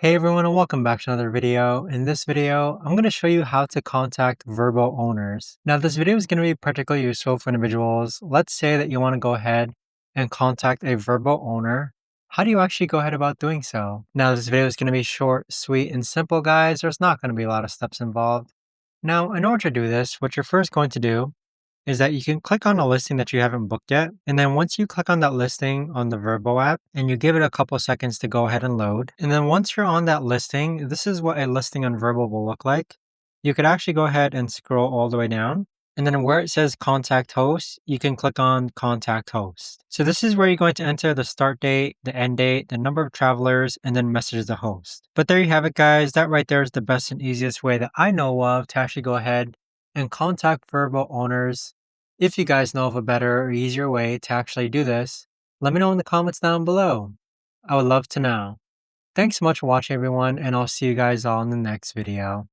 Hey everyone and welcome back to another video. In this video, I'm going to show you how to contact Vrbo owners. Now this video is going to be particularly useful for individuals. Let's say that you want to go ahead and contact a Vrbo owner. How do you actually go ahead about doing so? Now this video is going to be short, sweet, and simple guys. There's not going to be a lot of steps involved. Now in order to do this, what you're first going to do is that you can click on a listing that you haven't booked yet. And then once you click on that listing on the Vrbo app and you give it a couple seconds to go ahead and load. And then once you're on that listing, this is what a listing on Vrbo will look like. You could actually go ahead and scroll all the way down. And then where it says contact host, you can click on contact host. So this is where you're going to enter the start date, the end date, the number of travelers, and then message the host. But there you have it, guys. That right there is the best and easiest way that I know of to actually go ahead and contact Vrbo owners. If you guys know of a better or easier way to actually do this, let me know in the comments down below. I would love to know. Thanks so much for watching everyone, and I'll see you guys all in the next video.